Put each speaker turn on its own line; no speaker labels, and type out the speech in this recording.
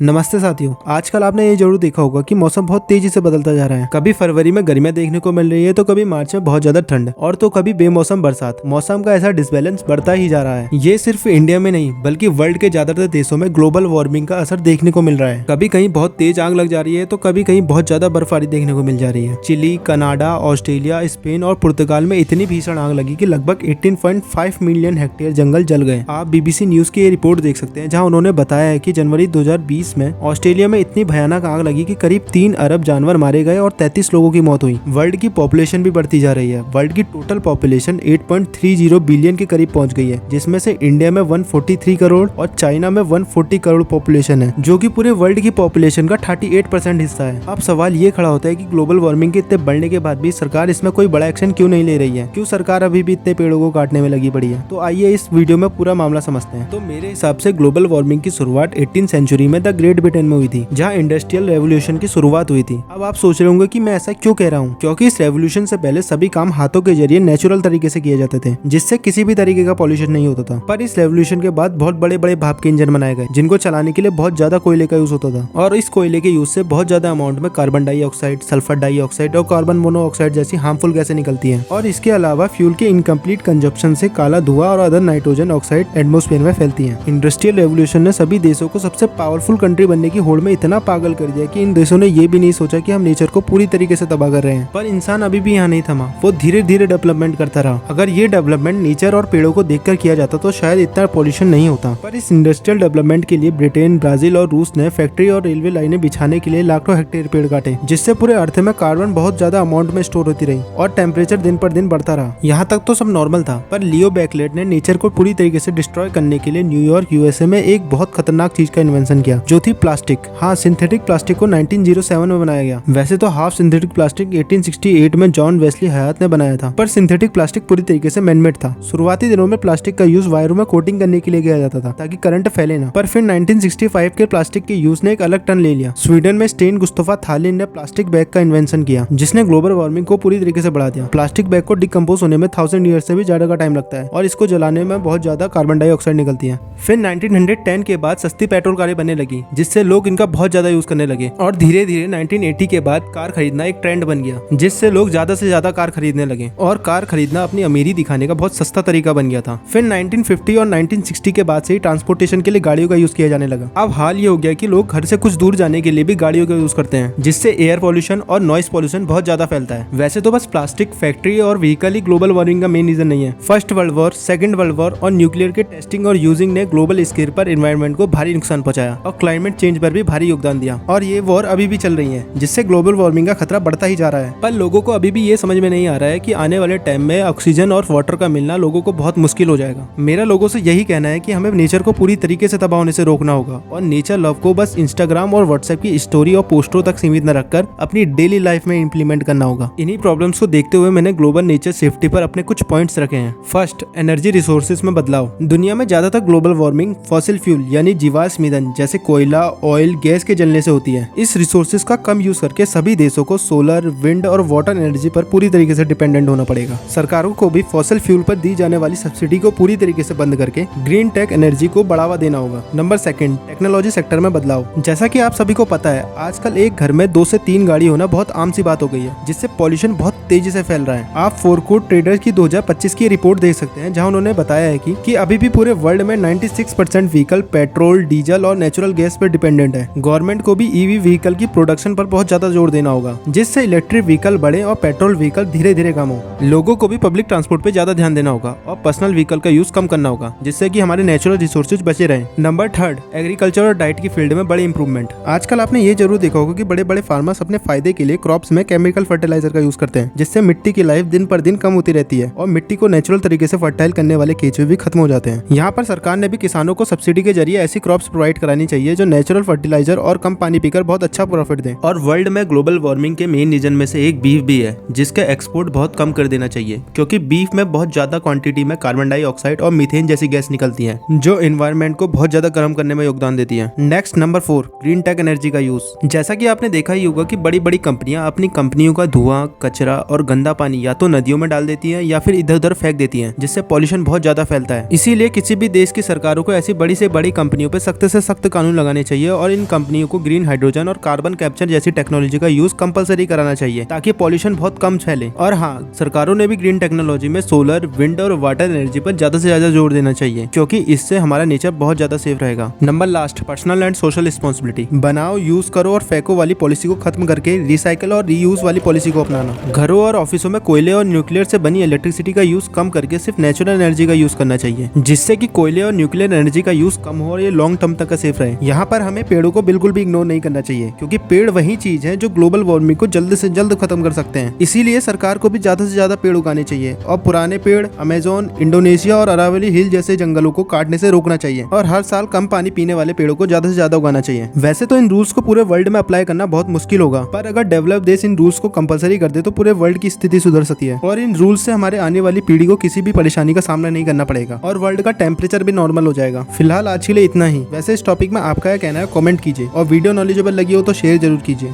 नमस्ते साथियों, आजकल आपने ये जरूर देखा होगा कि मौसम बहुत तेजी से बदलता जा रहा है। कभी फरवरी में गर्मियां देखने को मिल रही है तो कभी मार्च में बहुत ज्यादा ठंड और तो कभी बेमौसम बरसात। मौसम का ऐसा डिसबैलेंस बढ़ता ही जा रहा है। ये सिर्फ इंडिया में नहीं बल्कि वर्ल्ड के ज्यादातर देशों में ग्लोबल वार्मिंग का असर देखने को मिल रहा है। कभी कहीं बहुत तेज आग लग जा रही है तो कभी कहीं बहुत ज्यादा बर्फबारी देखने को मिल जा रही है। चिली, कनाडा, ऑस्ट्रेलिया, स्पेन और पुर्तगाल में इतनी भीषण आग लगी कि लगभग 18.5 मिलियन हेक्टेयर जंगल जल गए। आप बीबीसी न्यूज की ये रिपोर्ट देख सकते हैं जहां उन्होंने बताया है कि जनवरी 2020 में ऑस्ट्रेलिया में इतनी भयानक आग लगी कि करीब 3 अरब जानवर मारे गए और 33 लोगों की मौत हुई। वर्ल्ड की पॉपुलेशन भी बढ़ती जा रही है। वर्ल्ड की टोटल पॉपुलेशन 8.30 बिलियन के करीब पहुंच गई है, जिसमें से इंडिया में 143 करोड़ और चाइना में 140 करोड़ पॉपुलेशन है, जो कि पूरे वर्ल्ड की पॉपुलेशन का 38% हिस्सा है। अब सवाल ये खड़ा होता है कि ग्लोबल वार्मिंग के इतने बढ़ने के बाद भी सरकार इसमें कोई बड़ा एक्शन क्यों नहीं ले रही है? क्यों सरकार अभी भी इतने पेड़ों को काटने में लगी पड़ी है? तो आइए इस वीडियो में पूरा मामला समझते हैं। तो मेरे हिसाब से ग्लोबल वार्मिंग की शुरुआत 18th सेंचुरी में द ग्रेट ब्रिटेन में हुई थी, जहां इंडस्ट्रियल रेवोल्यूशन की शुरुआत हुई थी। अब आप सोच रहे होंगे कि मैं ऐसा क्यों कह रहा हूं? क्योंकि इस रेवोल्यूशन से पहले सभी काम हाथों के जरिए नेचुरल तरीके से किए जाते थे, जिससे किसी भी तरीके का पॉल्यूशन नहीं होता था। पर इस रेवोल्यूशन के बाद बहुत बड़े बड़े भाप के इंजन बनाए गए, जिनको चलाने के लिए बहुत ज्यादा कोयले का यूज होता था, और इस कोयले के यूज से बहुत ज्यादा अमाउंट में कार्बन डाइऑक्साइड, सल्फर डाइऑक्साइड और कार्बन मोनोऑक्साइड जैसी हार्मफुल गैसें निकलती हैं। और इसके अलावा फ्यूल के इनकम्प्लीट कंजप्शन से काला धुआं और अदर नाइट्रोजन ऑक्साइड एटमॉस्फेयर में फैलती हैं। इंडस्ट्रियल रेवोल्यूशन ने सभी देशों को सबसे पावरफुल कंट्री बनने की होड़ में इतना पागल कर दिया कि इन देशों ने ये भी नहीं सोचा कि हम नेचर को पूरी तरीके से तबाह कर रहे हैं। पर इंसान अभी भी यहाँ नहीं थमा, वो धीरे धीरे डेवलपमेंट करता रहा। अगर ये डेवलपमेंट नेचर और पेड़ों को देखकर किया जाता तो शायद इतना पॉल्यूशन नहीं होता। पर इस इंडस्ट्रियल डेवलपमेंट के लिए ब्रिटेन, ब्राजील और रूस ने फैक्ट्री और रेलवे लाइनें बिछाने के लिए लाखों हेक्टेयर पेड़ काटे, जिससे पूरे अर्थ में कार्बन बहुत ज्यादा अमाउंट में स्टोर होती रही और टेम्परेचर दिन पर दिन बढ़ता रहा। यहाँ तक तो सब नॉर्मल था, पर लियो बैकलेट ने नेचर को पूरी तरीके से डिस्ट्रॉय करने के लिए न्यूयॉर्क, यूएसए में एक बहुत खतरनाक चीज का इन्वेंशन किया, जो थी प्लास्टिक। हाँ, सिंथेटिक प्लास्टिक को 1907 में बनाया गया। वैसे तो हाफ सिंथेटिक प्लास्टिक 1868 में जॉन वेस्ली हयात ने बनाया था, पर सिंथेटिक प्लास्टिक पूरी तरीके से मैनमेड था। शुरुआती दिनों में प्लास्टिक का यूज वायरों में कोटिंग करने के लिए किया जाता था ताकि करंट फैले ना। पर फिर 1965 के प्लास्टिक के यूज ने एक अलग टर्न ले लिया। स्वीडन में स्टेन गुस्ताफ थालिन ने प्लास्टिक बैग का इन्वेंशन किया, जिसने ग्लोबल वार्मिंग को पूरी तरीके से बढ़ा दिया। प्लास्टिक बैग को डिकम्पोज होने में 1000 ईयर से भी ज्यादा का टाइम लगता है और इसको जलाने में बहुत ज्यादा कार्बन डाइऑक्साइड निकलती है। फिर 1910 के बाद सस्ती पेट्रोल कारें बनने लगी, जिससे लोग इनका बहुत ज्यादा यूज करने लगे, और धीरे धीरे 1980 के बाद कार खरीदना एक ट्रेंड बन गया, जिससे लोग ज्यादा से ज्यादा कार खरीदने लगे और कार खरीदना अपनी अमीरी दिखाने का बहुत सस्ता तरीका बन गया था। फिर 1950 और 1960 के बाद से ही ट्रांसपोर्टेशन के लिए गाड़ियों का यूज किया जाने लगा। अब हाल ये हो गया कि लोग घर से कुछ दूर जाने के लिए भी गाड़ियों का यूज करते हैं, जिससे एयर पॉल्यूशन और नॉइस पॉल्यूशन बहुत ज्यादा फैलता है। वैसे तो बस प्लास्टिक, फैक्ट्री और व्हीकल ही ग्लोबल वार्मिंग का मेन रीजन नहीं है। First world war, second world war और न्यूक्लियर के टेस्टिंग और यूजिंग ने ग्लोबल स्केल पर एनवायरनमेंट को भारी नुकसान पहुंचाया और क्लाइमेट चेंज पर भी भारी योगदान दिया। और ये वॉर अभी भी चल रही है, जिससे ग्लोबल वार्मिंग का खतरा बढ़ता ही जा रहा है। पर लोगों को अभी भी ये समझ में नहीं आ रहा है कि आने वाले टाइम में ऑक्सीजन और वाटर का मिलना लोगों को बहुत मुश्किल हो जाएगा। मेरा लोगों से यही कहना है कि हमें नेचर को पूरी तरीके से तबाह होने से रोकना होगा और नेचर लव को बस इंस्टाग्राम और व्हाट्सएप की स्टोरी और पोस्टरों तक सीमित न रखकर अपनी डेली लाइफ में इंप्लीमेंट करना होगा। इन्हीं प्रॉब्लम्स को देखते हुए मैंने ग्लोबल नेचर सेफ्टी पर अपने कुछ पॉइंट्स रखे हैं। फर्स्ट, एनर्जी रिसोर्सेज में बदलाव। दुनिया में ज्यादातर ग्लोबल वार्मिंग फॉसिल फ्यूल यानी जीवाश्म ईंधन जैसे कोयला, ऑयल, गैस के जलने से होती है। इस रिसोर्सेज का कम यूज करके सभी देशों को सोलर, विंड और वाटर एनर्जी पर पूरी तरीके से डिपेंडेंट होना पड़ेगा। सरकारों को भी फॉसिल फ्यूल पर दी जाने वाली सब्सिडी को पूरी तरीके से बंद करके ग्रीन टेक एनर्जी को बढ़ावा देना होगा। नंबर सेकंड, टेक्नोलॉजी सेक्टर में बदलाव। जैसा कि आप सभी को पता है, आजकल एक घर में 2 से 3 गाड़ी होना बहुत आम सी बात हो गई है, जिससे पॉल्यूशन बहुत तेजी से फैल रहा है। आप फोरकोड ट्रेडर्स की 2025 की रिपोर्ट देख सकते हैं, जहां उन्होंने बताया है कि अभी भी पूरे वर्ल्ड में 96% व्हीकल पेट्रोल, डीजल और नेचुरल गैस पर डिपेंडेंट है। गवर्नमेंट को भी ईवी व्हीकल की प्रोडक्शन पर बहुत ज्यादा जोर देना होगा, जिससे इलेक्ट्रिक व्हीकल बढ़े और पेट्रोल व्हीकल धीरे धीरे कम हो। लोगों को भी पब्लिक ट्रांसपोर्ट पे ज्यादा ध्यान देना होगा और पर्सनल व्हीकल का यूज कम करना होगा, जिससे कि हमारे नेचुरल रिसोर्सेज बचे रहें। नंबर थर्ड, एग्रीकल्चर और डाइट की फील्ड में बड़ी इंप्रूवमेंट। आजकल आपने ये जरूर देखा होगा कि बड़े बड़े फार्मर्स अपने फायदे के लिए क्रॉप्स में केमिकल फर्टिलाइजर का यूज करते हैं, जिससे मिट्टी की लाइफ दिन पर दिन कम होती रहती है और मिट्टी को नेचुरल तरीके से फर्टाइल करने वाले केंचुए भी खत्म हो जाते हैं। यहाँ पर सरकार ने भी किसानों को सब्सिडी के जरिए ऐसी क्रॉप्स प्रोवाइड करानी चाहिए जो नेचुरल फर्टिलाइजर और कम पानी पीकर बहुत अच्छा प्रॉफिट दें। और वर्ल्ड में ग्लोबल वार्मिंग के मेन रीजन में से एक बीफ भी है, जिसका एक्सपोर्ट बहुत कम कर देना चाहिए, क्योंकि बीफ में बहुत ज्यादा क्वांटिटी में कार्बन डाइऑक्साइड और मीथेन जैसी गैस निकलती है, जो एनवायरनमेंट को बहुत ज्यादा गर्म करने में योगदान देती है। Next, number 4, green tech energy का यूज। जैसा कि आपने देखा ही होगा कि बड़ी बड़ी कंपनियां अपनी कंपनियों का धुआं, कचरा और गंदा पानी या तो नदियों में डाल देती है या फिर इधर उधर फेंक देती है, जिससे पॉल्यूशन बहुत ज्यादा फैलता है। इसीलिए किसी भी देश की सरकारों को ऐसी बड़ी से बड़ी कंपनियों पर सख्त से सख्त कानून लगाने लगाने चाहिए और इन कंपनियों को ग्रीन हाइड्रोजन और कार्बन कैप्चर जैसी टेक्नोलॉजी का यूज कंपलसरी कराना चाहिए ताकि पॉल्यूशन बहुत कम फैले। और हाँ, सरकारों ने भी ग्रीन टेक्नोलॉजी में सोलर, विंड और वाटर एनर्जी पर ज्यादा से ज्यादा जोर देना चाहिए, क्योंकि इससे हमारा नेचर बहुत ज्यादा सेफ रहेगा। Number last, personal and social responsibility. बनाओ, यूज करो और फेंको वाली पॉलिसी को खत्म करके रिसाइकल और रीयूज वाली पॉलिसी को अपनाना। घरों और ऑफिसों में कोयले और न्यूक्लियर से बनी इलेक्ट्रिसिटी का यूज कम करके सिर्फ नेचुरल एनर्जी का यूज करना चाहिए, जिससे कि कोयले और न्यूक्लियर एनर्जी का यूज कम हो और ये लॉन्ग टर्म तक का सेफ रहे। यहाँ पर हमें पेड़ों को बिल्कुल भी इग्नोर नहीं करना चाहिए, क्योंकि पेड़ वही चीज है जो ग्लोबल वार्मिंग को जल्द से जल्द खत्म कर सकते हैं। इसीलिए सरकार को भी ज्यादा से ज्यादा पेड़ उगाने चाहिए और पुराने पेड़ अमेज़न, इंडोनेशिया और अरावली हिल जैसे जंगलों को काटने से रोकना चाहिए और हर साल कम पानी पीने वाले पेड़ों को ज्यादा से ज्यादा उगाना चाहिए। वैसे तो इन रूल्स को पूरे वर्ल्ड में अप्लाई करना बहुत मुश्किल होगा, पर अगर डेवलप देश इन रूल्स को कंपलसरी कर दे तो पूरे वर्ल्ड की स्थिति सुधर सकती है और इन रूल्स से हमारे आने वाली पीढ़ी को किसी भी परेशानी का सामना नहीं करना पड़ेगा और वर्ल्ड का टेम्परेचर भी नॉर्मल हो जाएगा। फिलहाल आज के लिए इतना ही। वैसे इस टॉपिक में आपका क्या कहना है कमेंट कीजिए और वीडियो नॉलेजेबल लगी हो तो शेयर जरूर कीजिए।